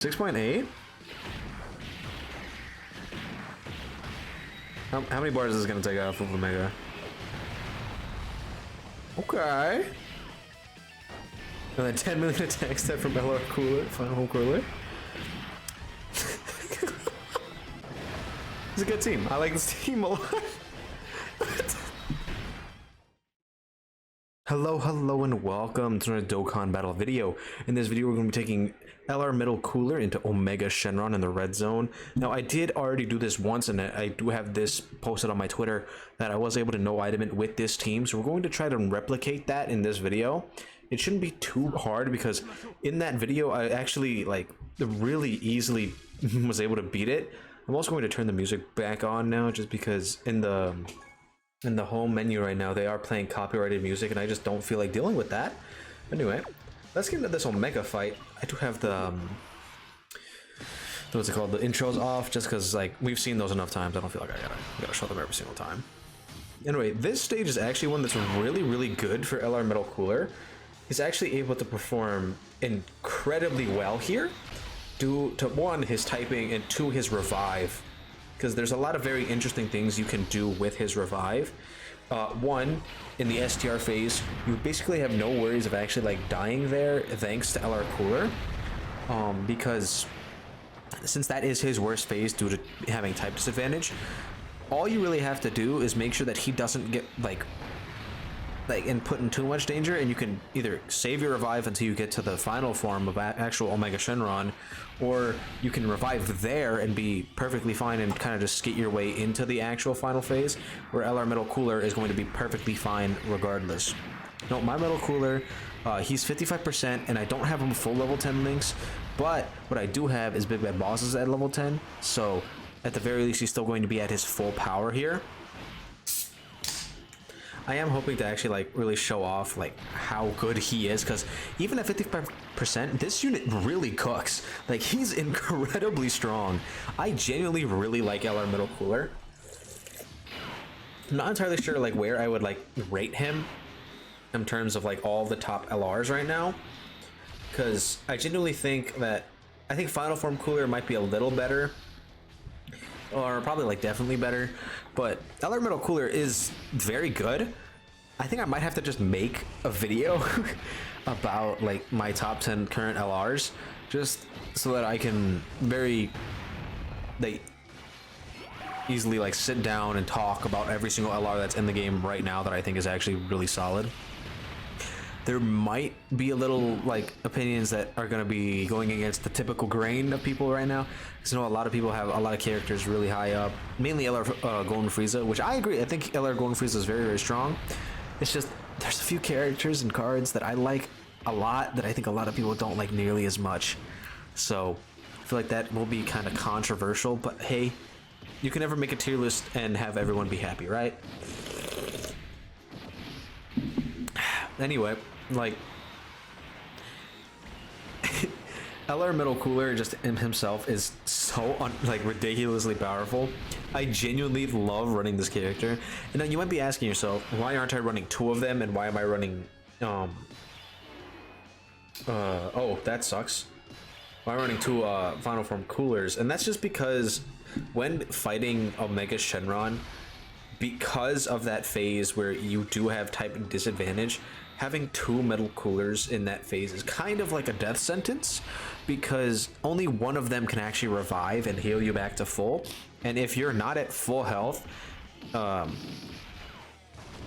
6.8? How many bars is this gonna take off of Omega? Okay. And then 10 million attack step from LR Cooler, Final Cooler. It's a good team. I like this team a lot. Hello, and welcome to another Dokkan battle video. In this video, we're going to be taking LR Middle Cooler into Omega Shenron in the red zone. Now, I did already do this once, and I do have this posted on my Twitter that I was able to no-item it with this team. So we're going to try to replicate that in this video. It shouldn't be too hard because in that video, I actually really easily was able to beat it. I'm also going to turn the music back on now just because in the home menu right now, they are playing copyrighted music, and I just don't feel like dealing with that. Anyway, let's get into this Omega fight. I do have the, what's it called, the intros off, just because, we've seen those enough times. I don't feel like I gotta show them every single time. Anyway, this stage is actually one that's really good for LR Middle Cooler. He's actually able to perform incredibly well here, due to, one, his typing, and two, his revive. Because there's a lot of very interesting things you can do with his revive. One, in the STR phase, you basically have no worries of actually dying there thanks to LR Cooler, because since that is his worst phase due to having type disadvantage, all you really have to do is make sure that he doesn't get and put in too much danger, and you can either save your revive until you get to the final form of actual Omega Shenron, or you can revive there and be perfectly fine and kind of just skate your way into the actual final phase, where LR Middle Cooler is going to be perfectly fine regardless. No, my Middle Cooler, he's 55%, and I don't have him full level 10 links, but what I do have is Big Bad Bosses at level 10, so at the very least he's still going to be at his full power here. I am hoping to actually really show off how good he is, because even at 55%, this unit really cooks. He's incredibly strong. I genuinely really like LR Middle Cooler. I'm not entirely sure where I would rate him in terms of all the top LRs right now, because I genuinely think that Final Form Cooler might be a little better, or probably definitely better, but LR Middle Cooler is very good. I think I might have to just make a video about my top 10 current LRs, just so that I can very easily sit down and talk about every single LR that's in the game right now that I think is actually really solid. There might be a little opinions that are going to be going against the typical grain of people right now, because I know a lot of people have a lot of characters really high up, mainly LR Golden Frieza, which I agree. I think LR Golden Frieza is very strong. It's just there's a few characters and cards that I like a lot that I think a lot of people don't like nearly as much, so I feel like that will be kind of controversial, but hey, you can never make a tier list and have everyone be happy, right? Anyway, LR Middle Cooler just himself is so ridiculously powerful. I genuinely love running this character. And then you might be asking yourself, why aren't I running two of them, and why am I running oh, that sucks. Why am I running two Final Form Coolers? And that's just because when fighting Omega Shenron, because of that phase where you do have type disadvantage, having two Middle Coolers in that phase is kind of like a death sentence, because only one of them can actually revive and heal you back to full. And if you're not at full health,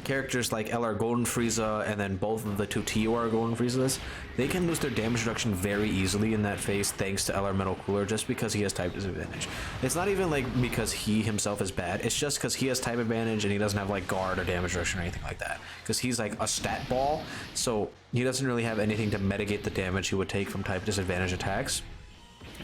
characters like LR Golden Frieza and then both of the two TUR Golden Friezas, they can lose their damage reduction very easily in that phase thanks to LR Middle Cooler, just because he has type disadvantage. It's not even because he himself is bad, it's just because he has type advantage and he doesn't have guard or damage reduction or anything like that, because he's a stat ball, so he doesn't really have anything to mitigate the damage he would take from type disadvantage attacks,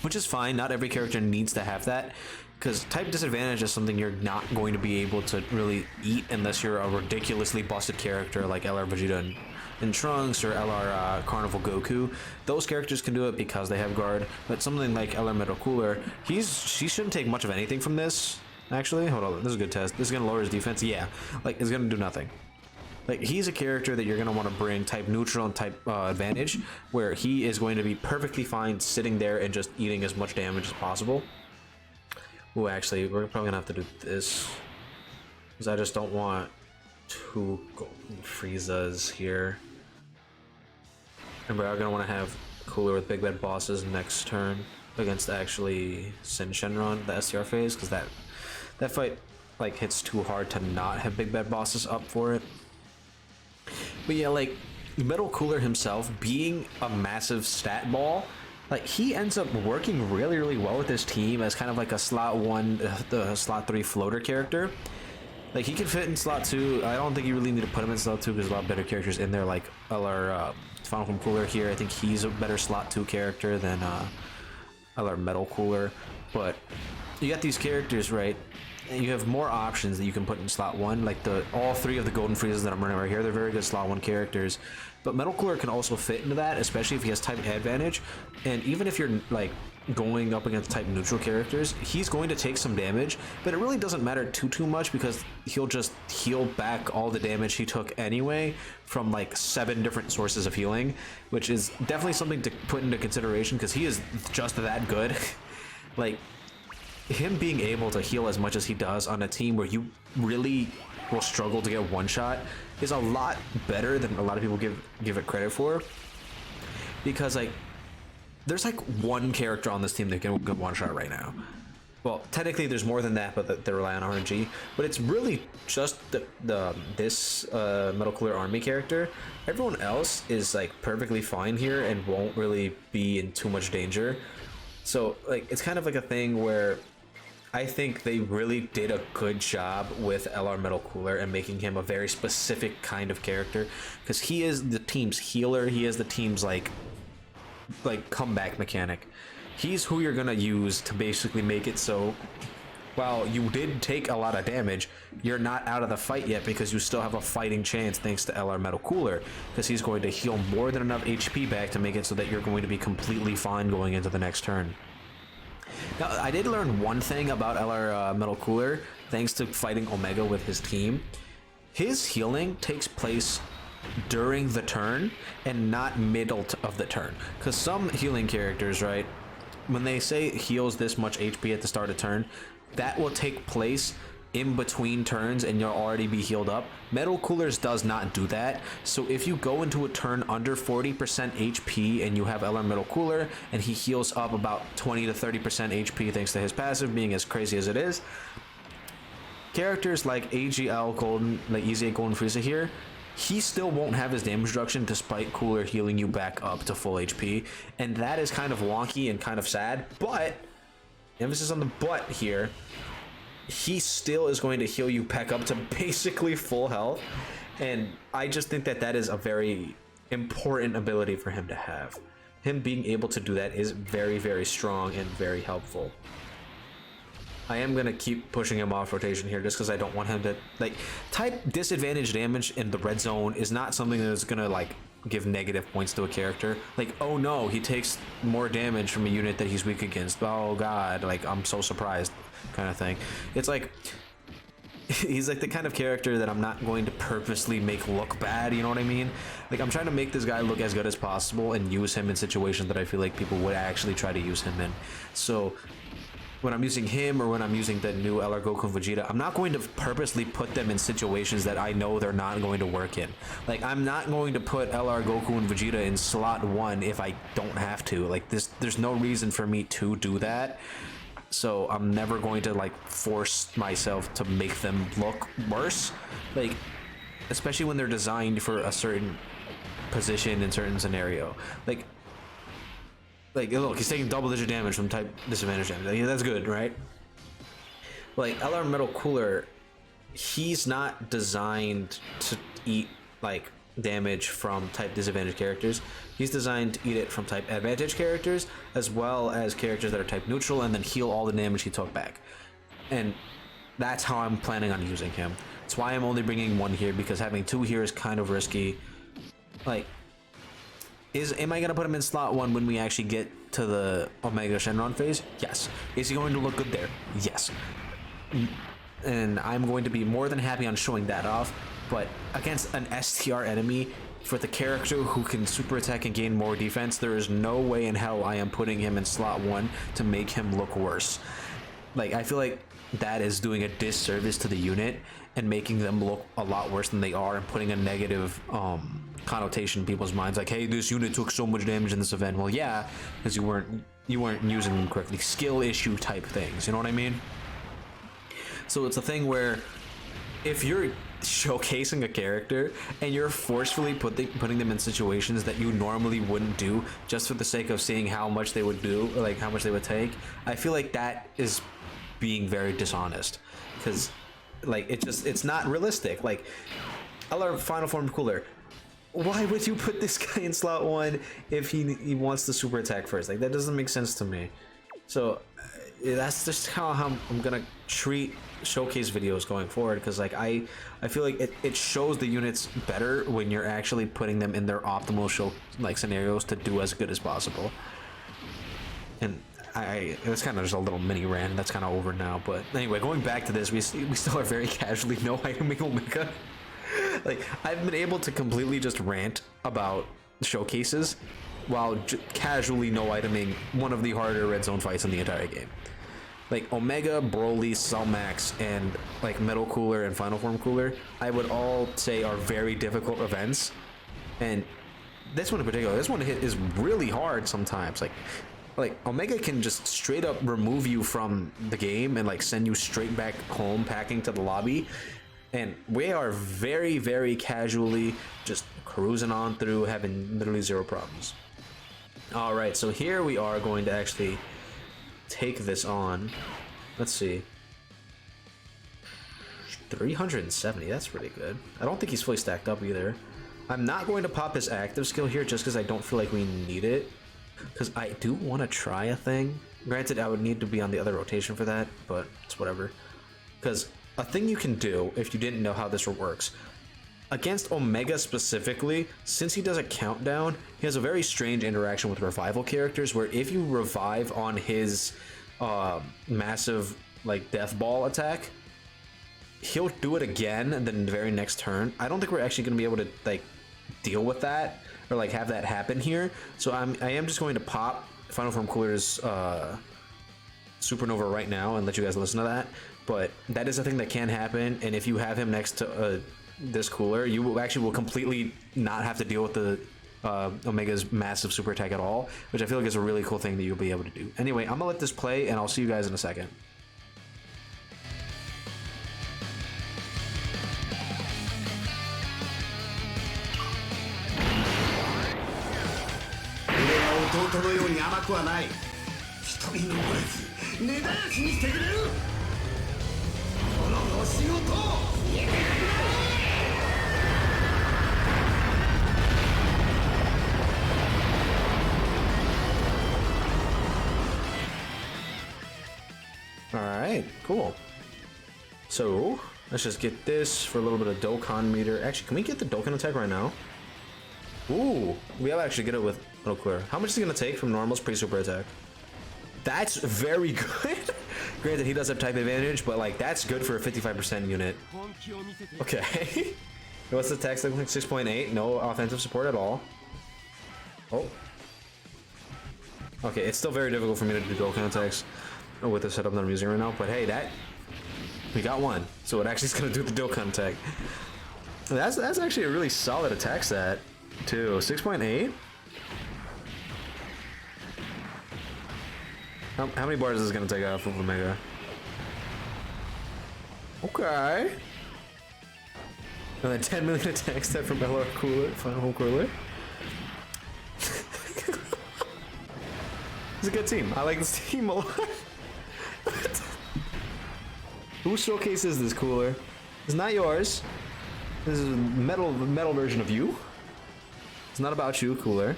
which is fine. Not every character needs to have that, because type disadvantage is something you're not going to be able to really eat unless you're a ridiculously busted character like LR Vegeta and Trunks, or LR Carnival Goku. Those characters can do it because they have guard, but something like LR Middle Cooler, she shouldn't take much of anything from this. Actually, hold on, this is a good test. This is gonna lower his defense. Yeah, it's gonna do nothing. Like, he's a character that you're going to want to bring type neutral and type advantage, where he is going to be perfectly fine sitting there and just eating as much damage as possible. Ooh, actually, we're probably going to have to do this, because I just don't want 2 golden Friezas here. And we're going to want to have Cooler with Big Bad Bosses next turn against actually SHENRON, the STR phase, because that fight like hits too hard to not have Big Bad Bosses up for it. But yeah, like Metal Cooler himself being a massive stat ball, like he ends up working really well with his team as kind of like a slot 1, the slot 3 floater character. Like, he can fit in slot 2. I don't think you really need to put him in slot 2 because there's a lot better characters in there, like LR Final Form Cooler here. I think he's a better slot 2 character than LR Metal Cooler. But you got these characters, right? And you have more options that you can put in slot 1. Like, all 3 of the Golden Friezas that I'm running right here, they're very good slot 1 characters. But Metal Cooler can also fit into that, especially if he has type advantage. And even if you're, like, going up against type neutral characters, he's going to take some damage, but it really doesn't matter too much because he'll just heal back all the damage he took anyway from like 7 different sources of healing, which is definitely something to put into consideration because he is just that good. Like, him being able to heal as much as he does on a team where you really will struggle to get one shot is a lot better than a lot of people give it credit for, because like there's like 1 character on this team that can get one shot right now. Well, technically there's more than that, but they rely on RNG. But it's really just this Metal Cooler army character. Everyone else is like perfectly fine here and won't really be in too much danger. So like it's kind of like a thing where I think they really did a good job with LR Metal Cooler and making him a very specific kind of character, because he is the team's healer. He is the team's like comeback mechanic. He's who you're gonna use to basically make it so while you did take a lot of damage, you're not out of the fight yet, because you still have a fighting chance thanks to LR Metal Cooler, because he's going to heal more than enough HP back to make it so that you're going to be completely fine going into the next turn. Now, I did learn one thing about LR Metal Cooler thanks to fighting Omega with his team. His healing takes place during the turn and not middle of the turn, because some healing characters, right, when they say heals this much HP at the start of turn, that will take place in between turns and you'll already be healed up. Metal Coolers does not do that. So if you go into a turn under 40% HP and you have LR Metal Cooler and he heals up about 20 to 30% HP thanks to his passive being as crazy as it is, characters like AGL Golden, like Easy Golden Frieza here, he still won't have his damage reduction despite Cooler healing you back up to full HP, and that is kind of wonky and kind of sad. But emphasis on the but here, he still is going to heal you back up to basically full health, and I just think that that is a very important ability for him to have. Him being able to do that is very strong and very helpful. I am going to keep pushing him off rotation here just because I don't want him to, like, type disadvantage damage in the red zone is not something that is going to, like, give negative points to a character. Like, oh no, he takes more damage from a unit that he's weak against. Oh god, like, I'm so surprised kind of thing. It's like, he's like the kind of character that I'm not going to purposely make look bad, you know what I mean? Like, I'm trying to make this guy look as good as possible and use him in situations that I feel like people would actually try to use him in. So when I'm using him or when I'm using the new LR Goku and Vegeta, I'm not going to purposely put them in situations that I know they're not going to work in. Like, I'm not going to put LR Goku and Vegeta in slot 1 if I don't have to. Like, there's no reason for me to do that. So I'm never going to, like, force myself to make them look worse. Like, especially when they're designed for a certain position in certain scenario. Like, look, he's taking double-digit damage from type disadvantage damage. Like, that's good, right? Like, LR Metal Cooler, he's not designed to eat, like, damage from type disadvantage characters. He's designed to eat it from type advantage characters, as well as characters that are type neutral, and then heal all the damage he took back. And that's how I'm planning on using him. That's why I'm only bringing 1 here, because having 2 here is kind of risky. Like, am I gonna put him in slot 1 when we actually get to the Omega Shenron phase? Yes. Is he going to look good there? Yes. And I'm going to be more than happy on showing that off. but against an STR enemy for the character who can super attack and gain more defense, there is no way in hell I am putting him in slot 1 to make him look worse. Like, I feel like that is doing a disservice to the unit and making them look a lot worse than they are, and putting a negative connotation in people's minds, like, hey, this unit took so much damage in this event. Well, yeah, because you weren't using them correctly. Skill issue type things, you know what I mean? So it's a thing where if you're showcasing a character and you're forcefully putting them in situations that you normally wouldn't do just for the sake of seeing how much they would do, or like how much they would take, I feel like that is being very dishonest, because like it's not realistic. Like, LR Final Form Cooler, why would you put this guy in slot 1 if he wants the super attack first? Like, that doesn't make sense to me. So that's just how I'm gonna treat showcase videos going forward, because like I feel like it shows the units better when you're actually putting them in their optimal scenarios to do as good as possible. And it's kind of just a little mini rant, that's kind of over now. But anyway, going back to this, we still are very casually no iteming Omega. Like, I've been able to completely just rant about showcases while casually no iteming one of the harder red zone fights in the entire game. Like, Omega, Broly, Cellmax, and like Metal Cooler and Final Form Cooler, I would all say are very difficult events. And this one in particular, this one is really hard sometimes. Like Omega can just straight up remove you from the game and like send you straight back home packing to the lobby. And we are very, very casually just cruising on through, having literally zero problems. All right, so here we are going to actually take this on. Let's see. 370, that's really good. I don't think he's fully stacked up either. I'm not going to pop his active skill here just because I don't feel like we need it. Because I do want to try a thing. Granted, I would need to be on the other rotation for that, but it's whatever. Because a thing you can do, if you didn't know how this works, against Omega specifically, since he does a countdown, he has a very strange interaction with revival characters, where if you revive on his massive like death ball attack, he'll do it again and then the very next turn. I don't think we're actually going to be able to like deal with that or like have that happen here. So I am just going to pop Final Form Cooler's Supernova right now and let you guys listen to that. But that is a thing that can happen, and if you have him next to this cooler, you will completely not have to deal with the Omega's massive super attack at all, which I feel like is a really cool thing that you'll be able to do. Anyway, I'm gonna let this play, and I'll see you guys in a second. Alright, cool. So, let's just get this for a little bit of Dokkan meter. Actually, can we get the Dokkan attack right now? Ooh, we'll actually get it with Metal Clear. How much is it going to take from normal's pre-super attack? That's very good. Granted, he does have type advantage, but like that's good for a 55% unit. Okay. What's the attack like? 6.8. No offensive support at all. Oh. Okay, it's still very difficult for me to do Dokkan attacks with the setup that I'm using right now, but hey, we got one, so it actually is gonna do the Dokkan attack. That's actually a really solid attack stat too. 6.8. How many bars is this gonna take off of Omega? Okay. And then 10 million attack stat from LR Cooler, Final Cooler. It's a good team. I like this team a lot. Whose showcase is this, Cooler? It's not yours. This is a metal version of you. It's not about you, Cooler.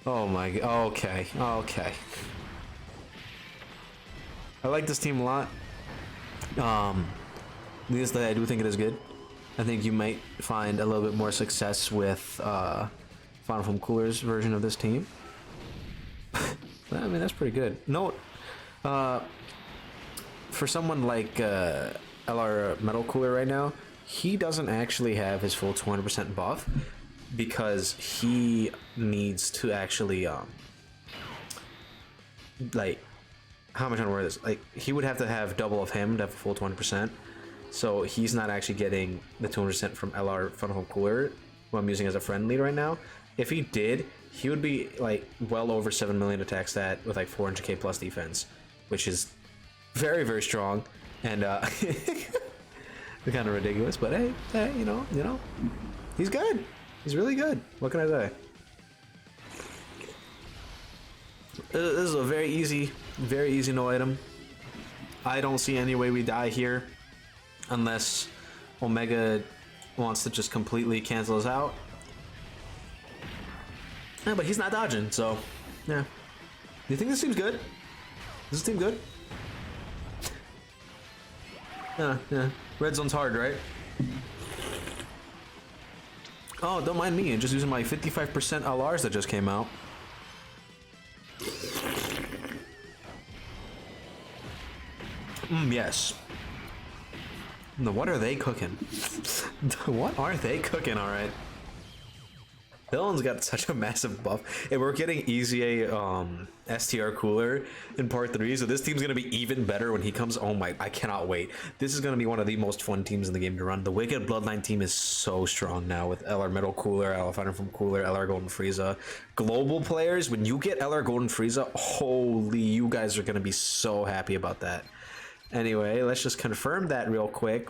Oh my god. Okay. Okay. I like this team a lot. Needless to say, I do think it is good. I think you might find a little bit more success with Final Form Cooler's version of this team. I mean, that's pretty good. Note, for someone like LR Metal Cooler right now, he doesn't actually have his full 200% buff because he needs to actually like, how am I trying to word this? Like, he would have to have double of him to have a full 20%. So he's not actually getting the 200% from LR Front Home Cooler, who I'm using as a friend lead right now. If he did, he would be like well over 7 million attack stat with like 400k plus defense, which is very, very strong. And kind of ridiculous, but hey, you know, he's good. He's really good. What can I say? This is a very easy no item. I don't see any way we die here unless Omega wants to just completely cancel us out. Yeah, but he's not dodging, so yeah. Do you think this seems good? Does this seem good? Yeah. Red zone's hard, right? Oh, don't mind me. I'm just using my 55% LRs that just came out. Yes. No, what are they cooking? What are they cooking? All right. Dylan's got such a massive buff, and we're getting easy STR cooler in part 3, so this team's gonna be even better when he comes. Oh my, I cannot wait. This is gonna be one of the most fun teams in the game to run. The Wicked Bloodline team is so strong now with LR Metal Cooler, LR Fighter from Cooler, LR Golden Frieza. Global players, when you get LR Golden Frieza, holy, you guys are gonna be so happy about that. Anyway, let's just confirm that real quick.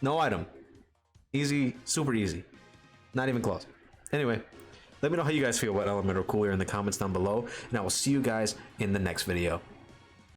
No item. Easy, super easy. Not even close. Anyway, let me know how you guys feel about Elemental Cooler in the comments down below, and I will see you guys in the next video.